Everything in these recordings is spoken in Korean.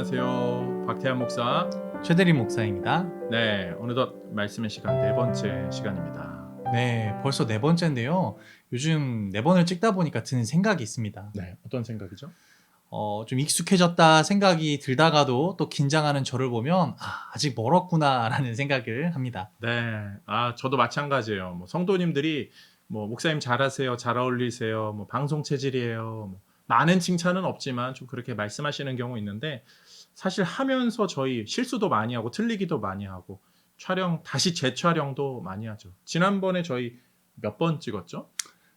안녕하세요. 박태환 목사. 최대림 목사입니다. 네, 어느덧 말씀의 시간 네 번째 시간입니다. 네, 벌써 네 번째인데요. 요즘 네 번을 찍다 보니까 드는 생각이 있습니다. 네, 어떤 생각이죠? 좀 익숙해졌다 생각이 들다가도 또 긴장하는 저를 보면 아직 멀었구나라는 생각을 합니다. 네, 저도 마찬가지예요. 성도님들이 목사님 잘하세요, 잘 어울리세요, 방송 체질이에요. 많은 칭찬은 없지만 좀 그렇게 말씀하시는 경우 있는데 사실 하면서 저희 실수도 많이 하고 틀리기도 많이 하고 다시 재촬영도 많이 하죠. 지난번에 저희 몇 번 찍었죠?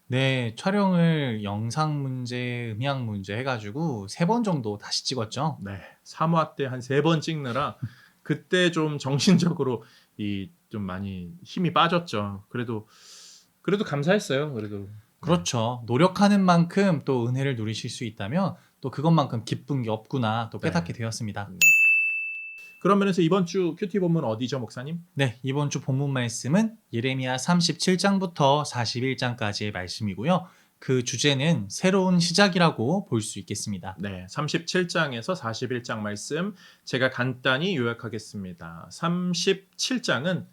네, 촬영을 영상 문제, 음향 문제 해가지고 세 번 정도 다시 찍었죠. 네, 3화 때 한 3번 찍느라 그때 좀 정신적으로 좀 많이 힘이 빠졌죠. 그래도 감사했어요. 그래도. 그렇죠. 노력하는 만큼 또 은혜를 누리실 수 있다면 또 그것만큼 기쁜 게 없구나 또 깨닫게 네. 되었습니다. 그런 면에서 이번 주 큐티 본문 어디죠, 목사님? 네, 이번 주 본문 말씀은 예레미야 37장부터 41장까지의 말씀이고요. 그 주제는 새로운 시작이라고 볼 수 있겠습니다. 네, 37장에서 41장 말씀 제가 간단히 요약하겠습니다. 37장은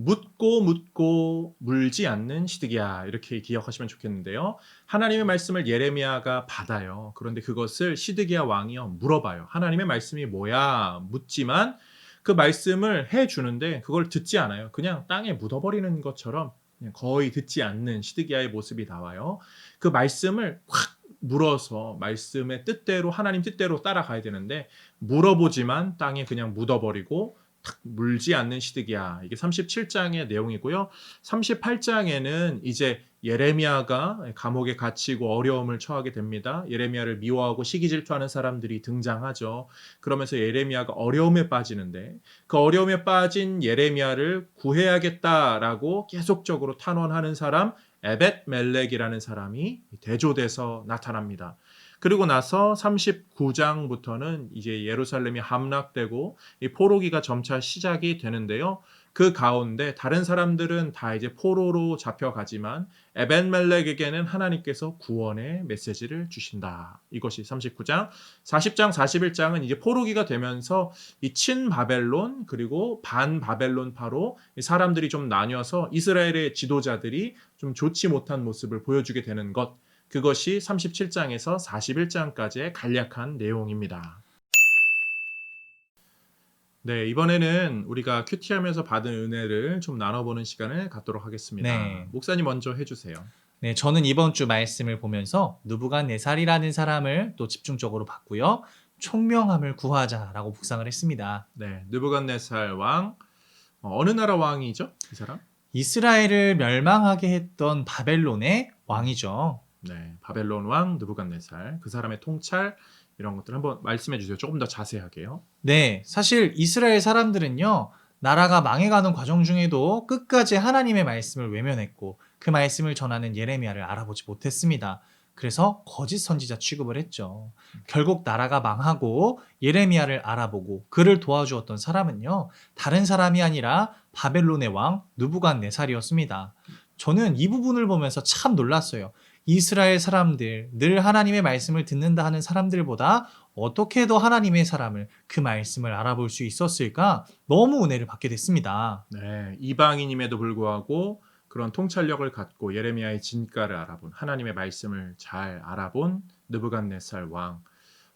묻고 묻고 물지 않는 시드기야, 이렇게 기억하시면 좋겠는데요. 하나님의 말씀을 예레미야가 받아요. 그런데 그것을 시드기야 왕이요 물어봐요. 하나님의 말씀이 뭐야? 묻지만 그 말씀을 해주는데 그걸 듣지 않아요. 그냥 땅에 묻어버리는 것처럼 그냥 거의 듣지 않는 시드기야의 모습이 나와요. 그 말씀을 확 물어서 말씀의 뜻대로, 하나님 뜻대로 따라가야 되는데 물어보지만 땅에 그냥 묻어버리고 탁 물지 않는 시드기야. 이게 37장의 내용이고요. 38장에는 이제 예레미야가 감옥에 갇히고 어려움을 처하게 됩니다. 예레미야를 미워하고 시기 질투하는 사람들이 등장하죠. 그러면서 예레미야가 어려움에 빠지는데 그 어려움에 빠진 예레미야를 구해야겠다라고 계속적으로 탄원하는 사람 에벳멜렉이라는 사람이 대조돼서 나타납니다. 그리고 나서 39장부터는 이제 예루살렘이 함락되고 이 포로기가 점차 시작이 되는데요. 그 가운데 다른 사람들은 다 이제 포로로 잡혀가지만 에벤멜렉에게는 하나님께서 구원의 메시지를 주신다. 이것이 39장. 40장, 41장은 이제 포로기가 되면서 이 친바벨론 그리고 반바벨론파로 사람들이 좀 나뉘어서 이스라엘의 지도자들이 좀 좋지 못한 모습을 보여주게 되는 것. 그것이 37장에서 41장까지의 간략한 내용입니다. 네, 이번에는 우리가 큐티하면서 받은 은혜를 좀 나눠보는 시간을 갖도록 하겠습니다. 네. 목사님 먼저 해주세요. 네, 저는 이번 주 말씀을 보면서 느부갓네살이라는 사람을 또 집중적으로 봤고요. 총명함을 구하자라고 묵상을 했습니다. 네, 느부갓네살 왕. 어느 나라 왕이죠? 이 사람? 이스라엘을 멸망하게 했던 바벨론의 왕이죠. 네, 바벨론 왕 느부갓네살. 그 사람의 통찰 이런 것들 한번 말씀해 주세요. 조금 더 자세하게요. 네, 사실 이스라엘 사람들은요, 나라가 망해가는 과정 중에도 끝까지 하나님의 말씀을 외면했고 그 말씀을 전하는 예레미야를 알아보지 못했습니다. 그래서 거짓 선지자 취급을 했죠. 결국 나라가 망하고 예레미야를 알아보고 그를 도와주었던 사람은요, 다른 사람이 아니라 바벨론의 왕 느부갓네살이었습니다. 저는 이 부분을 보면서 참 놀랐어요. 이스라엘 사람들, 늘 하나님의 말씀을 듣는다 하는 사람들보다 어떻게 더 하나님의 사람을, 그 말씀을 알아볼 수 있었을까? 너무 은혜를 받게 됐습니다. 네, 이방인임에도 불구하고 그런 통찰력을 갖고 예레미야의 진가를 알아본, 하나님의 말씀을 잘 알아본 느부갓네살 왕.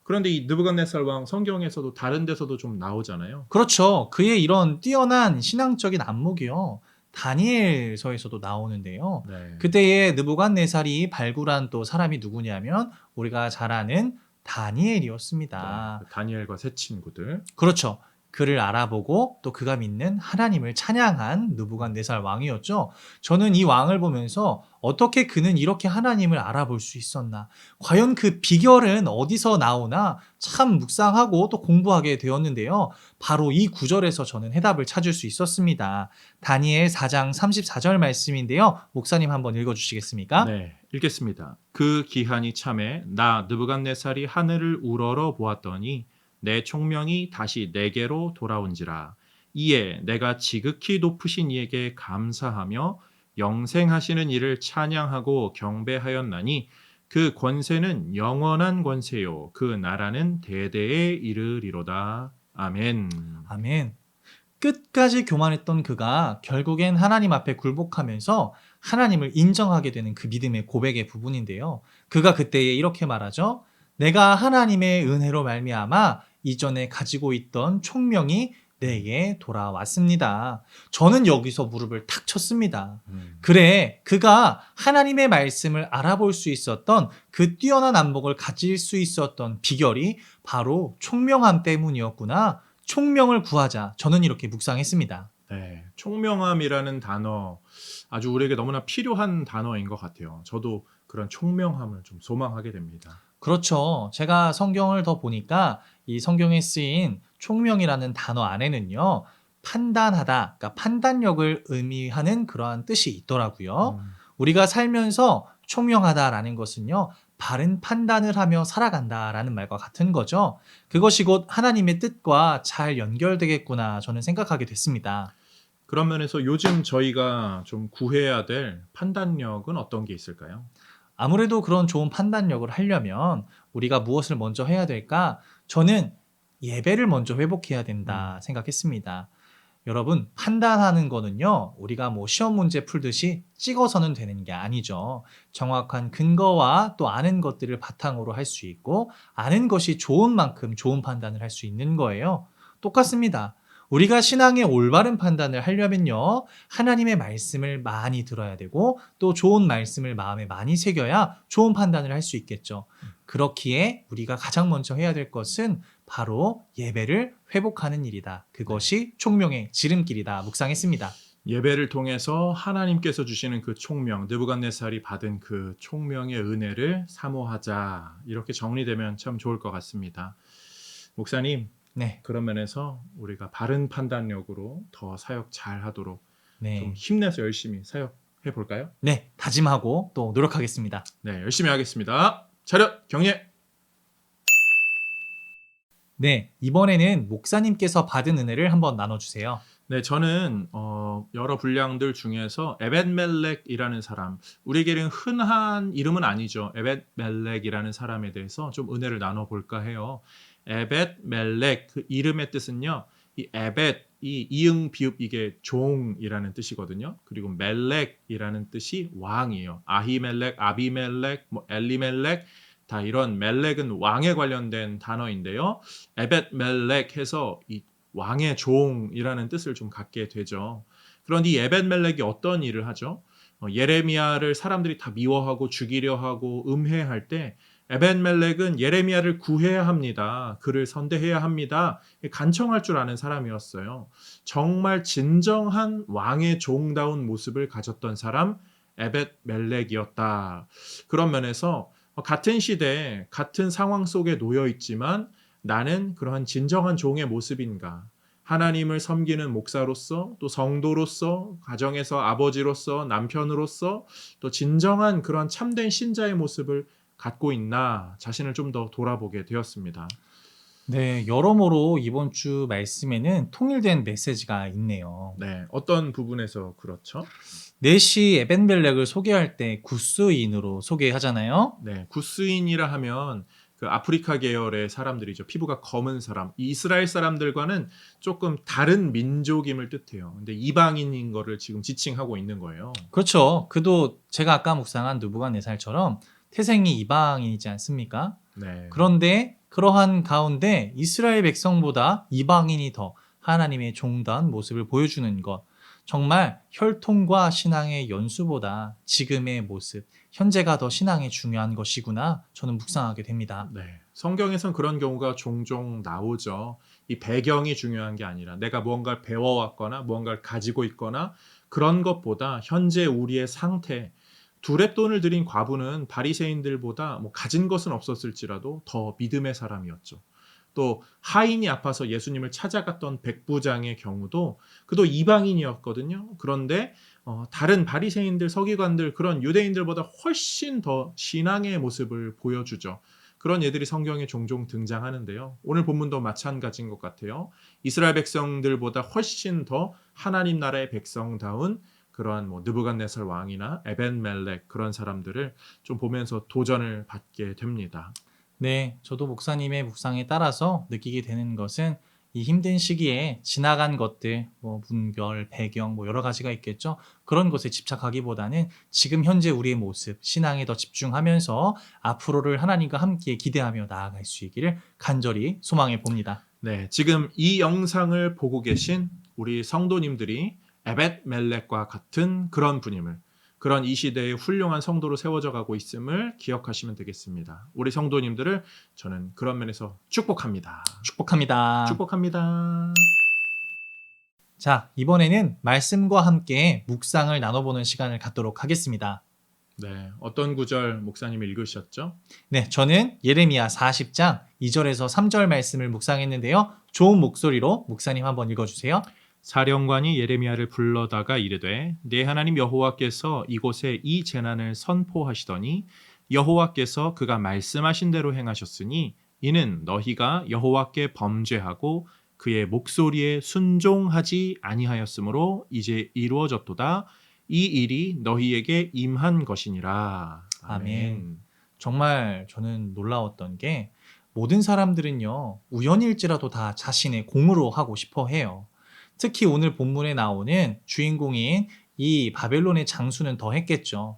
그런데 이 느부갓네살 왕 성경에서도 다른 데서도 좀 나오잖아요. 그렇죠. 그의 이런 뛰어난 신앙적인 안목이요, 다니엘서에서도 나오는데요. 네. 그때의 느부갓네살이 발굴한 또 사람이 누구냐면 우리가 잘 아는 다니엘이었습니다. 네, 다니엘과 세 친구들. 그렇죠. 그를 알아보고 또 그가 믿는 하나님을 찬양한 느부갓네살 왕이었죠. 저는 이 왕을 보면서 어떻게 그는 이렇게 하나님을 알아볼 수 있었나? 과연 그 비결은 어디서 나오나 참 묵상하고 또 공부하게 되었는데요. 바로 이 구절에서 저는 해답을 찾을 수 있었습니다. 다니엘 4장 34절 말씀인데요. 목사님 한번 읽어주시겠습니까? 네, 읽겠습니다. 그 기한이 참에 나 느부갓네살이 하늘을 우러러 보았더니 내 총명이 다시 내게로 돌아온지라. 이에 내가 지극히 높으신 이에게 감사하며 영생하시는 이를 찬양하고 경배하였나니 그 권세는 영원한 권세요. 그 나라는 대대에 이르리로다. 아멘. 아멘. 끝까지 교만했던 그가 결국엔 하나님 앞에 굴복하면서 하나님을 인정하게 되는 그 믿음의 고백의 부분인데요. 그가 그때에 이렇게 말하죠. 내가 하나님의 은혜로 말미암아 이전에 가지고 있던 총명이 내게 돌아왔습니다. 저는 여기서 무릎을 탁 쳤습니다. 그래, 그가 하나님의 말씀을 알아볼 수 있었던 그 뛰어난 안목을 가질 수 있었던 비결이 바로 총명함 때문이었구나. 총명을 구하자. 저는 이렇게 묵상했습니다. 네, 총명함이라는 단어 아주 우리에게 너무나 필요한 단어인 것 같아요. 저도 그런 총명함을 좀 소망하게 됩니다. 그렇죠. 제가 성경을 더 보니까 이 성경에 쓰인 총명이라는 단어 안에는요, 판단하다, 그러니까 판단력을 의미하는 그러한 뜻이 있더라고요. 우리가 살면서 총명하다라는 것은요, 바른 판단을 하며 살아간다라는 말과 같은 거죠. 그것이 곧 하나님의 뜻과 잘 연결되겠구나 저는 생각하게 됐습니다. 그런 면에서 요즘 저희가 좀 구해야 될 판단력은 어떤 게 있을까요? 아무래도 그런 좋은 판단력을 하려면 우리가 무엇을 먼저 해야 될까? 저는 예배를 먼저 회복해야 된다 생각했습니다. 여러분, 판단하는 거는요, 우리가 뭐 시험 문제 풀듯이 찍어서는 되는 게 아니죠. 정확한 근거와 또 아는 것들을 바탕으로 할 수 있고, 아는 것이 좋은 만큼 좋은 판단을 할 수 있는 거예요. 똑같습니다. 우리가 신앙의 올바른 판단을 하려면요, 하나님의 말씀을 많이 들어야 되고, 또 좋은 말씀을 마음에 많이 새겨야 좋은 판단을 할 수 있겠죠. 그렇기에 우리가 가장 먼저 해야 될 것은 바로 예배를 회복하는 일이다. 그것이 총명의 지름길이다. 묵상했습니다. 예배를 통해서 하나님께서 주시는 그 총명, 느부갓네살이 받은 그 총명의 은혜를 사모하자. 이렇게 정리되면 참 좋을 것 같습니다. 목사님, 네, 그런 면에서 우리가 바른 판단력으로 더 사역 잘 하도록 좀 네, 힘내서 열심히 사역해 볼까요? 네, 다짐하고 또 노력하겠습니다. 네, 열심히 하겠습니다. 차렷, 경례! 네, 이번에는 목사님께서 받은 은혜를 한번 나눠주세요. 네, 저는 여러 분량들 중에서 에벳멜렉이라는 사람, 우리에게는 흔한 이름은 아니죠. 에벳멜렉이라는 사람에 대해서 좀 은혜를 나눠볼까 해요. 에벳멜렉, 그 이름의 뜻은요. 이 에벳, 이 이응 비읍 이게 종이라는 뜻이거든요. 그리고 멜렉이라는 뜻이 왕이에요. 아히멜렉, 아비멜렉, 뭐 엘리멜렉 다 이런 멜렉은 왕에 관련된 단어인데요. 에벳멜렉 해서 이 왕의 종이라는 뜻을 좀 갖게 되죠. 그런데 이 에벳멜렉이 어떤 일을 하죠? 예레미야를 사람들이 다 미워하고 죽이려 하고 음해할 때 에벳멜렉은 예레미야를 구해야 합니다. 그를 선대해야 합니다. 간청할 줄 아는 사람이었어요. 정말 진정한 왕의 종다운 모습을 가졌던 사람 에벳멜렉이었다. 그런 면에서 같은 시대, 같은 상황 속에 놓여 있지만 나는 그러한 진정한 종의 모습인가? 하나님을 섬기는 목사로서, 또 성도로서, 가정에서 아버지로서, 남편으로서, 또 진정한 그러한 참된 신자의 모습을 갖고 있나 자신을 좀 더 돌아보게 되었습니다. 네, 여러모로 이번 주 말씀에는 통일된 메시지가 있네요. 네, 어떤 부분에서 그렇죠? 넷이 에벤벨렉을 소개할 때 구스인으로 소개하잖아요. 네, 구스인이라 하면 그 아프리카 계열의 사람들이죠. 피부가 검은 사람. 이 이스라엘 사람들과는 조금 다른 민족임을 뜻해요. 근데 이방인인 거를 지금 지칭하고 있는 거예요. 그렇죠. 그도 제가 아까 묵상한 느부갓네살처럼 태생이 이방인이지 않습니까? 네. 그런데 그러한 가운데 이스라엘 백성보다 이방인이 더 하나님의 종다운 모습을 보여주는 것. 정말 혈통과 신앙의 연수보다 지금의 모습, 현재가 더 신앙에 중요한 것이구나 저는 묵상하게 됩니다. 네. 성경에선 그런 경우가 종종 나오죠. 이 배경이 중요한 게 아니라 내가 무언가를 배워왔거나 무언가를 가지고 있거나 그런 것보다 현재 우리의 상태, 두렙돈을 들인 과부는 바리새인들보다 뭐 가진 것은 없었을지라도 더 믿음의 사람이었죠. 또 하인이 아파서 예수님을 찾아갔던 백부장의 경우도 그도 이방인이었거든요. 그런데 다른 바리새인들, 서기관들 그런 유대인들보다 훨씬 더 신앙의 모습을 보여주죠. 그런 예들이 성경에 종종 등장하는데요. 오늘 본문도 마찬가지인 것 같아요. 이스라엘 백성들보다 훨씬 더 하나님 나라의 백성다운 그러한 뭐 느부갓네살 왕이나 에벤멜렉 그런 사람들을 좀 보면서 도전을 받게 됩니다. 네, 저도 목사님의 묵상에 따라서 느끼게 되는 것은 이 힘든 시기에 지나간 것들, 뭐 문별, 배경, 뭐 여러 가지가 있겠죠. 그런 것에 집착하기보다는 지금 현재 우리의 모습, 신앙에 더 집중하면서 앞으로를 하나님과 함께 기대하며 나아갈 수 있기를 간절히 소망해 봅니다. 네, 지금 이 영상을 보고 계신 우리 성도님들이 에벳멜렉과 같은 그런 분임을, 그런 이 시대의 훌륭한 성도로 세워져 가고 있음을 기억하시면 되겠습니다. 우리 성도님들을 저는 그런 면에서 축복합니다. 축복합니다. 축복합니다. 자, 이번에는 말씀과 함께 묵상을 나눠보는 시간을 갖도록 하겠습니다. 네, 어떤 구절 목사님이 읽으셨죠? 네, 저는 예레미야 40장 2절에서 3절 말씀을 묵상했는데요. 좋은 목소리로 목사님 한번 읽어주세요. 사령관이 예레미야를 불러다가 이르되 내 하나님 여호와께서 이곳에 이 재난을 선포하시더니 여호와께서 그가 말씀하신 대로 행하셨으니 이는 너희가 여호와께 범죄하고 그의 목소리에 순종하지 아니하였으므로 이제 이루어졌도다. 이 일이 너희에게 임한 것이니라. 아멘. 정말 저는 놀라웠던 게 모든 사람들은요, 우연일지라도 다 자신의 공으로 하고 싶어 해요. 특히 오늘 본문에 나오는 주인공인 이 바벨론의 장수는 더 했겠죠.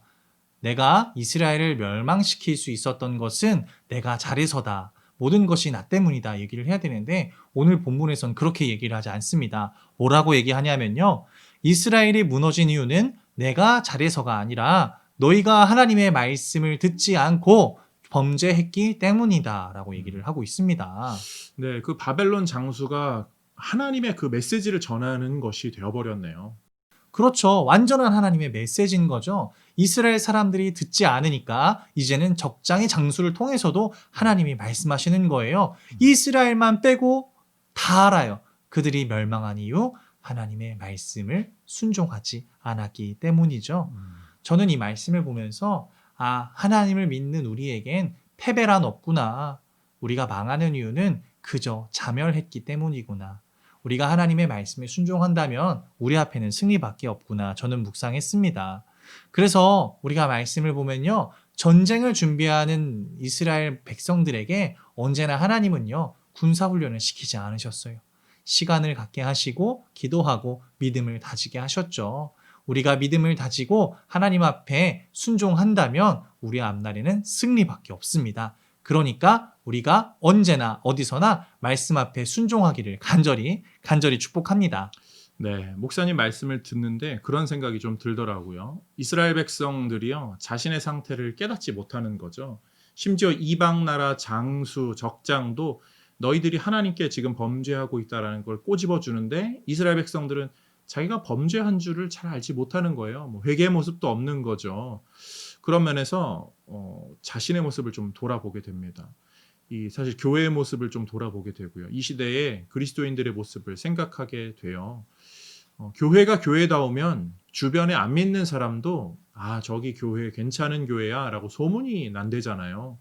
내가 이스라엘을 멸망시킬 수 있었던 것은 내가 잘해서다. 모든 것이 나 때문이다 얘기를 해야 되는데 오늘 본문에선 그렇게 얘기를 하지 않습니다. 뭐라고 얘기하냐면요. 이스라엘이 무너진 이유는 내가 잘해서가 아니라 너희가 하나님의 말씀을 듣지 않고 범죄했기 때문이다 라고 얘기를 하고 있습니다. 네, 그 바벨론 장수가 하나님의 그 메시지를 전하는 것이 되어버렸네요. 그렇죠. 완전한 하나님의 메시지인 거죠. 이스라엘 사람들이 듣지 않으니까 이제는 적장의 장수를 통해서도 하나님이 말씀하시는 거예요. 이스라엘만 빼고 다 알아요. 그들이 멸망한 이유 하나님의 말씀을 순종하지 않았기 때문이죠. 저는 이 말씀을 보면서 하나님을 믿는 우리에겐 패배란 없구나. 우리가 망하는 이유는 그저 자멸했기 때문이구나. 우리가 하나님의 말씀에 순종한다면 우리 앞에는 승리밖에 없구나. 저는 묵상했습니다. 그래서 우리가 말씀을 보면요. 전쟁을 준비하는 이스라엘 백성들에게 언제나 하나님은요. 군사훈련을 시키지 않으셨어요. 시간을 갖게 하시고 기도하고 믿음을 다지게 하셨죠. 우리가 믿음을 다지고 하나님 앞에 순종한다면 우리 앞날에는 승리밖에 없습니다. 그러니까 우리가 언제나 어디서나 말씀 앞에 순종하기를 간절히 축복합니다. 네, 목사님 말씀을 듣는데 그런 생각이 좀 들더라고요. 이스라엘 백성들이요, 자신의 상태를 깨닫지 못하는 거죠. 심지어 이방 나라 장수, 적장도 너희들이 하나님께 지금 범죄하고 있다라는 걸 꼬집어 주는데 이스라엘 백성들은 자기가 범죄한 줄을 잘 알지 못하는 거예요. 뭐 회개의 모습도 없는 거죠. 그런 면에서 자신의 모습을 좀 돌아보게 됩니다. 사실 교회의 모습을 좀 돌아보게 되고요. 이 시대에 그리스도인들의 모습을 생각하게 돼요. 교회가 교회다우면 주변에 안 믿는 사람도 저기 교회 괜찮은 교회야 라고 소문이 난대잖아요.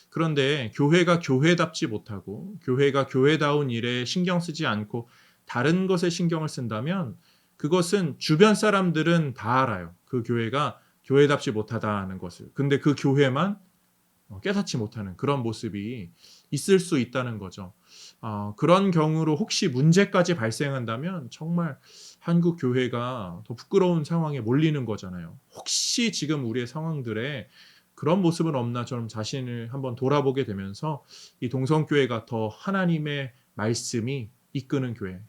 그런데 교회가 교회답지 못하고 교회가 교회다운 일에 신경 쓰지 않고 다른 것에 신경을 쓴다면 그것은 주변 사람들은 다 알아요. 그 교회가 교회답지 못하다는 것을. 근데 그 교회만 깨닫지 못하는 그런 모습이 있을 수 있다는 거죠. 그런 경우로 혹시 문제까지 발생한다면 정말 한국 교회가 더 부끄러운 상황에 몰리는 거잖아요. 혹시 지금 우리의 상황들에 그런 모습은 없나 좀 자신을 한번 돌아보게 되면서 이 동성교회가 더 하나님의 말씀이 이끄는 교회,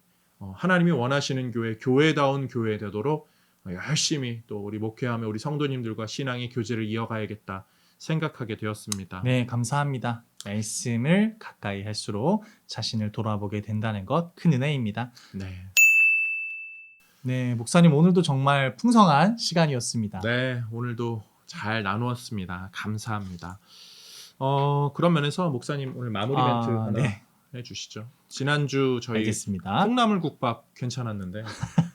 하나님이 원하시는 교회, 교회다운 교회 되도록 열심히 또 우리 목회하며 우리 성도님들과 신앙의 교제를 이어가야겠다 생각하게 되었습니다. 네, 감사합니다. 말씀을 가까이 할수록 자신을 돌아보게 된다는 것 큰 은혜입니다. 네. 네, 목사님 오늘도 정말 풍성한 시간이었습니다. 네, 오늘도 잘 나누었습니다. 감사합니다. 그런 면에서 목사님 오늘 마무리 멘트 하나 네, 해주시죠. 지난주 저희 알겠습니다. 콩나물국밥 괜찮았는데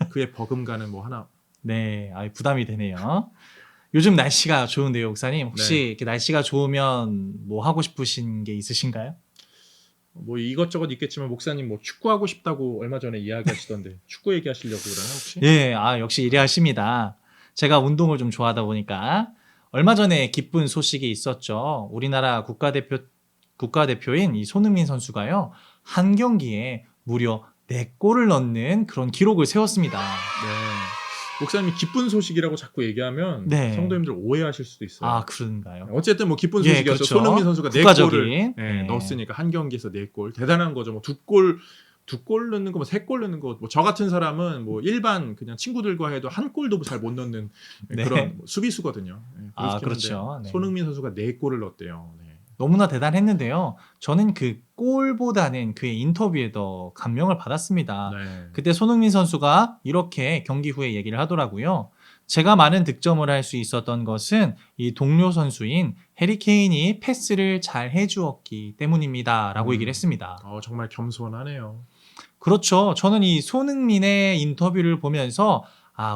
그의 버금가는 뭐 하나. 네, 부담이 되네요. 요즘 날씨가 좋은데요, 목사님. 혹시 네. 이렇게 날씨가 좋으면 뭐 하고 싶으신 게 있으신가요? 뭐 이것저것 있겠지만 목사님 뭐 축구하고 싶다고 얼마 전에 이야기하시던데 축구 얘기하시려고 그러나 혹시? 예, 역시 이래하십니다. 제가 운동을 좀 좋아하다 보니까 얼마 전에 기쁜 소식이 있었죠. 우리나라 국가대표인 이 손흥민 선수가요. 한 경기에 무려 4골을 넣는 그런 기록을 세웠습니다. 네. 목사님이 기쁜 소식이라고 자꾸 얘기하면 네. 성도님들 오해하실 수도 있어요. 아, 그런가요? 어쨌든 뭐 기쁜 예, 소식이었죠. 그렇죠. 손흥민 선수가 4골을 국가적인. 네. 넣었으니까 한 경기에서 4골 대단한 거죠. 뭐 2골 넣는 거, 뭐 3골 넣는 거, 뭐 저 같은 사람은 뭐 일반 그냥 친구들과 해도 한 골도 잘 못 넣는 네. 그런 뭐 수비수거든요. 아, 그렇긴 그렇죠. 한데 네. 손흥민 선수가 4골을 넣었대요. 네. 너무나 대단했는데요. 저는 그 골보다는 그의 인터뷰에 더 감명을 받았습니다. 네. 그때 손흥민 선수가 이렇게 경기 후에 얘기를 하더라고요. 제가 많은 득점을 할 수 있었던 것은 이 동료 선수인 해리 케인이 패스를 잘 해주었기 때문입니다. 라고 얘기를 했습니다. 정말 겸손하네요. 그렇죠. 저는 이 손흥민의 인터뷰를 보면서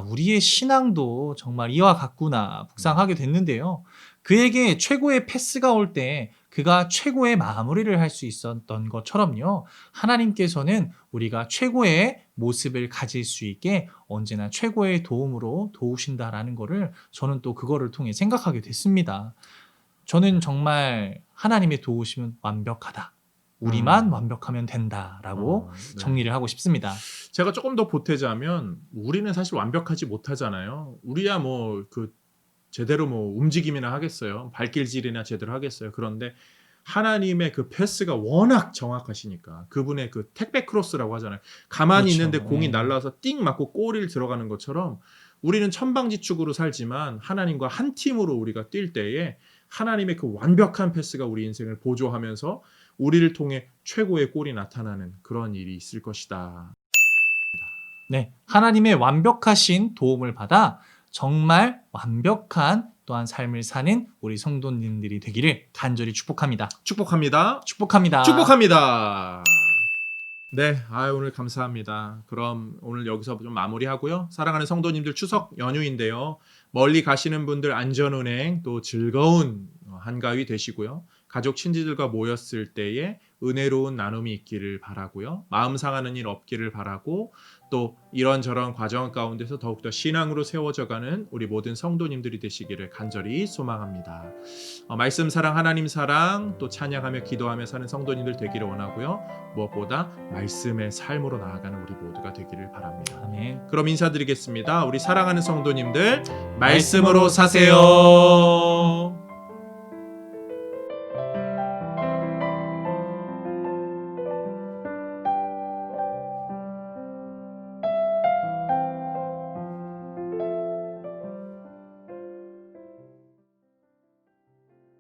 우리의 신앙도 정말 이와 같구나 묵상하게 됐는데요. 그에게 최고의 패스가 올 때 그가 최고의 마무리를 할 수 있었던 것처럼요. 하나님께서는 우리가 최고의 모습을 가질 수 있게 언제나 최고의 도움으로 도우신다라는 거를 저는 또 그거를 통해 생각하게 됐습니다. 저는 정말 하나님의 도우심은 완벽하다. 우리만 완벽하면 된다라고 네. 정리를 하고 싶습니다. 제가 조금 더 보태자면 우리는 사실 완벽하지 못하잖아요. 우리야 뭐 그 제대로 뭐 움직임이나 하겠어요. 발길질이나 제대로 하겠어요. 그런데 하나님의 그 패스가 워낙 정확하시니까 그분의 그 택배 크로스라고 하잖아요. 가만히 그렇죠. 있는데 공이 네. 날라와서 띵 맞고 골이 들어가는 것처럼 우리는 천방지축으로 살지만 하나님과 한 팀으로 우리가 뛸 때에 하나님의 그 완벽한 패스가 우리 인생을 보조하면서 우리를 통해 최고의 골이 나타나는 그런 일이 있을 것이다. 네, 하나님의 완벽하신 도움을 받아 정말 완벽한 또한 삶을 사는 우리 성도님들이 되기를 간절히 축복합니다. 축복합니다. 축복합니다. 축복합니다. 네, 오늘 감사합니다. 그럼 오늘 여기서 좀 마무리하고요. 사랑하는 성도님들 추석 연휴인데요. 멀리 가시는 분들 안전운행 또 즐거운 한가위 되시고요. 가족 친지들과 모였을 때에 은혜로운 나눔이 있기를 바라고요. 마음 상하는 일 없기를 바라고 또 이런저런 과정 가운데서 더욱더 신앙으로 세워져가는 우리 모든 성도님들이 되시기를 간절히 소망합니다. 말씀 사랑 하나님 사랑 또 찬양하며 기도하며 사는 성도님들 되기를 원하고요. 무엇보다 말씀의 삶으로 나아가는 우리 모두가 되기를 바랍니다. 아멘. 그럼 인사드리겠습니다. 우리 사랑하는 성도님들 말씀으로 사세요.